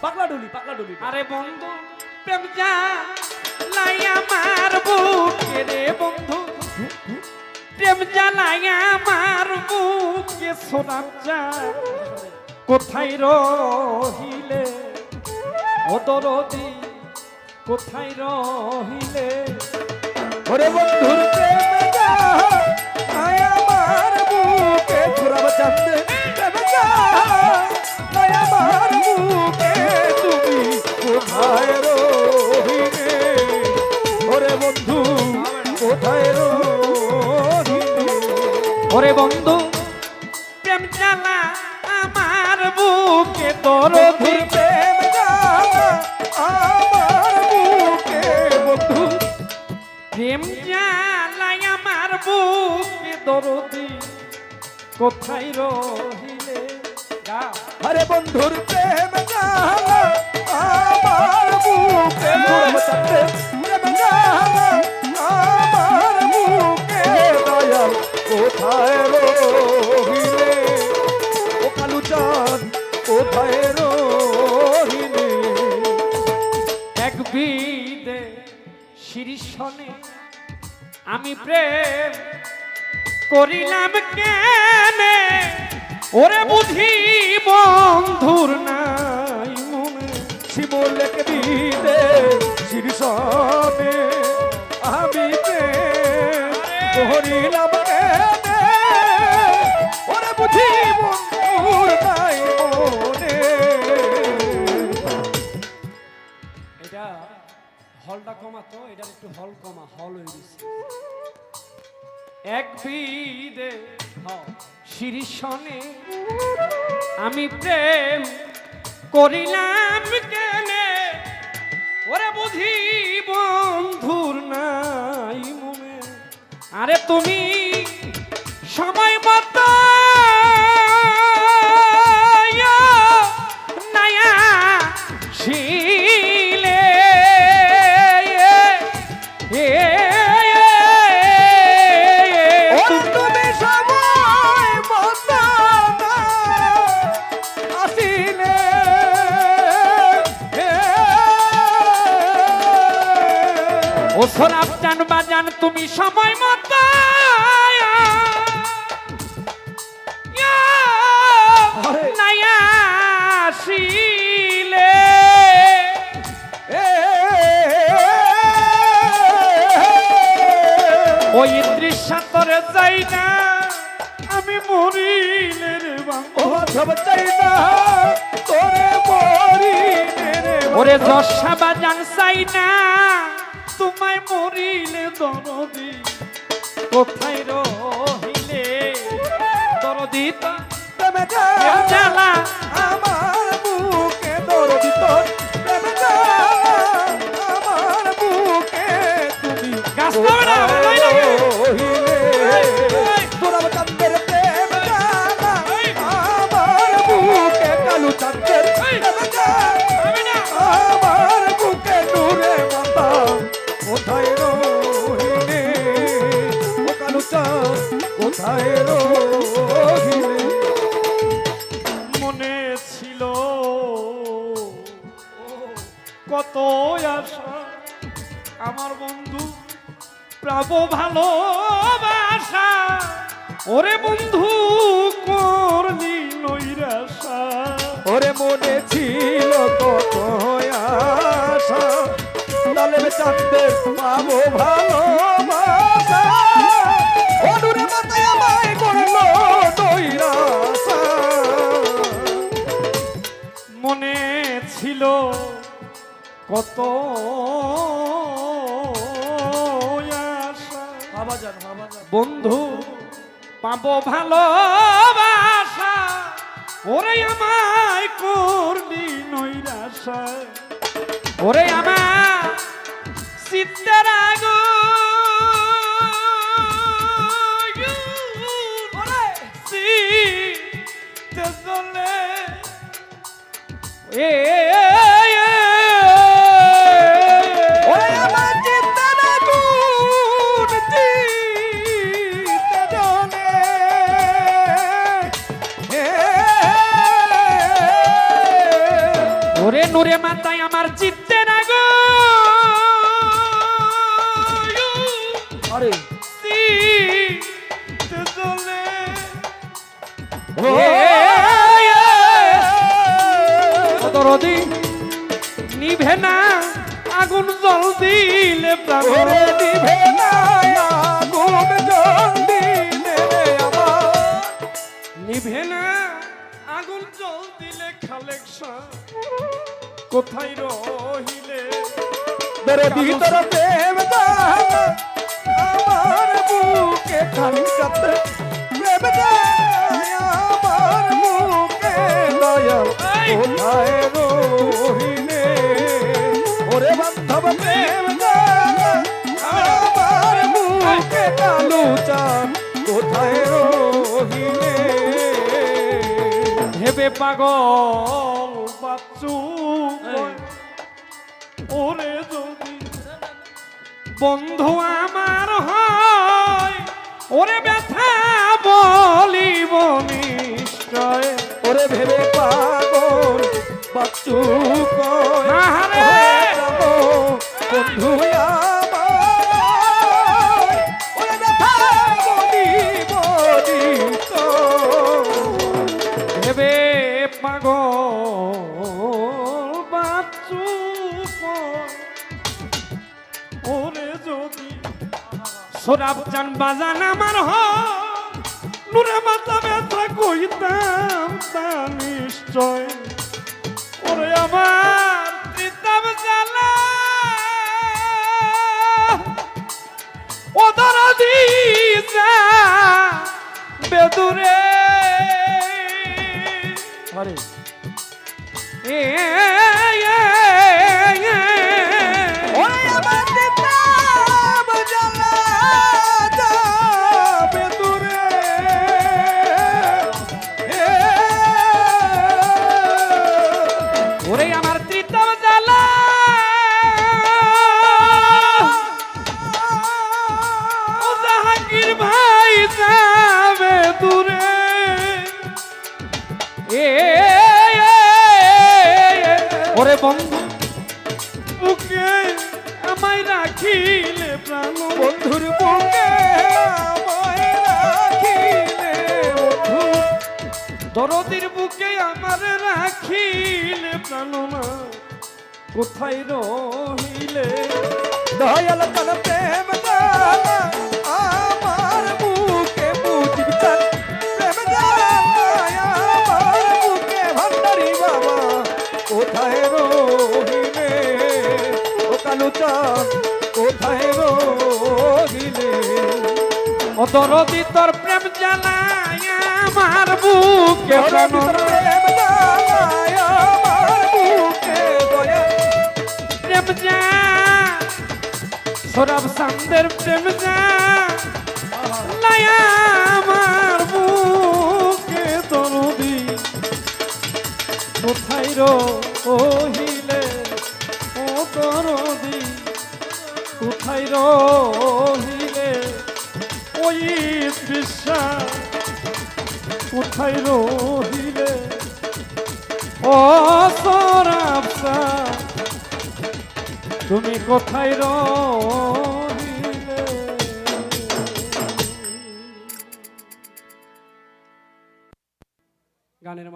পাগলা ডুলি পাগলা ডুলি। আরে বন্ধু প্রেম জ্বালাই আমার বুকে রে বন্ধু, প্রেম জ্বালাই আমার বুকে সোনার চাঁদ কোথায় রহিলে ও দরদি কোথায় রহিলে। ওরে বন্ধুর প্রেম জ্বালাই আমার বুকে ঘুরাব চাঁদে প্রেম জ্বালাই আমার বুকে তুমি কোথায় রহিলে। ওরে বন্ধু কোথায় রহিলে। ওরে বন্ধু প্রেম জ্বালা আমার বুকে দরদি প্রেম জ্বালা আমার বুকে বন্ধু প্রেম জ্বালাই আমার বুকে দরদি কোথায় রহিলে। গাও। আরে বন্ধুর প্রেম জ্বালা আমার বুকে ঘুরাব চাঁদে প্রেম জ্বালা আমার বুকে দয়াল কোথায় রহিলে। ও কালু চাঁদ কোথায় রহিলে। এক বিদে শীর্ষণে আমি প্রেম করিলাম কেনে, ওরে বুঝি বন্ধুর নাই মনে। শিমুলেক দিতে শীর্ষণে আমি করিলাম কেনে, ওরে বুঝি বন্ধুর নাই মনে। এটা হলটা কমাতো, এটা একটু হল কমা, হল হয়ে গেছে। এক বিদে শীর্ষণে আমি প্রেম করিলাম কেনে, ওরে বুঝি বন্ধুর নাই মনে। আরে তুমি সময় মতো নায়া শিলে তুমি সময় মতো আসিলে ও সোনাব জান বাজান তুমি সময় মতো নায়া শিলে ওই দৃশ্যান্তরে যাই না আমি মরিলে রে ও সব চাই না তোরে মরিলে রে ওরে যশা বাজান চাই না তোমায় মরিলে দরদি কোথায় রহিলে। দরদি তো প্রেমে জ্বালা আমার বুকে দরদি তোর প্রেমে জ্বালা আমার বুকে তুমি গাছ পাবে না, লই লাগে। রহিলে। তোরা চাঁদের প্রেম জ্বালা আমার বুকে কালু চাঁদের প্রেম জ্বালা আমার বুকে নূরে মাতা কোথায় রহিলে। ও কালু চাঁদ কোথায় রহিলে। মনে ছিল কত আশা আমার বন্ধু পাবো ভালোবাসা, ওরে বন্ধু করলি নৈরাশা। ওরে মনে ছিল কত আশা তালে চাঁদে পাবো ভালোবাসা, অনুরে মাথায় আমায় করলো নৈরাশা। মনে ছিল কত আশা বন্ধু পাবো ভালোবাসা, ওরে আমায় করলি নৈরাশা। ওরে আমার চিত্তের চিত্তে জ্বলে ওরে আমার চিন্তার আগুন চিত্তে জ্বলে। ওরে নূরে মাতায় আমার চিত্তে না গো আরে চিত্তে জ্বলে ও দরদি নিভে না আগুন জল দিলে প্রাণ ওরে নিভে না আগুন জল দিলে রে আমার নিভে না আগুন জল দিলে খালেক কোথায় রহিলে তোরে ভিতর প্রেম দাও আমার বুকে খানিকাতে প্রেম দাও আমার বুকে দয়াল কোথায় রহিলে ওরে বান্ধব প্রেম দাও আমার বুকে কালু চাঁদ কোথায় রহিলে ভেবে পাগল বাচ্চু ওরে যদি বন্ধু আমার হয় ওরে ব্যথা বলিব নিশ্চয় ওরে ভেবে পাগল বাচ্চু কয় আহারে! বন্ধু আমার ওরে ব্যথা বলিব তো ভেবে পাগল বাচ্চু ওরে যদি সরাব চান বাজান আমার হয় নুরে মাথা ব্যথা কইতাম তা নিশ্চয় ওরে আমার দিতাম জ্বালা ও দরদি যা বেদুরে আরে এ ওরে আমার দিতাম জ্বালা যাবে দূরে ওরে আমার তৃতম জ্বালা ও জাহাঙ্গীর ভাই যাবে দূরে ওরে বন্ধু বুকে আমায় রাখিলে প্রাণ বন্ধুর বুকে আমায় রাখিলে বন্ধু দরদির বুকে আমার রাখিলে প্রাণনা কোথায় রহিলে দয়াল কাল প্রেম জ্বালা আমার বুকে বুঝিবি চান প্রেম জ্বালা আমার বুকে ভান্ডারি বাবা কোথায় রহিলে ও কালু চাঁদ কোথায় রহিলে ও দরদি তোর প্রেম জানাই আমার বুকে দয়াল প্রাণ প্রেম জ্বালা আমার বুকে দয়াল প্রেম যা সরব সান্দের প্রেম যা নাই আমার বুকে দরদি কোথায় রহিলে ও দরদি কোথায় রহিলে ওই বিশ্বাস কোথায় রহিলে ও সরাবসা তুমি কোথায় রহিলে গানের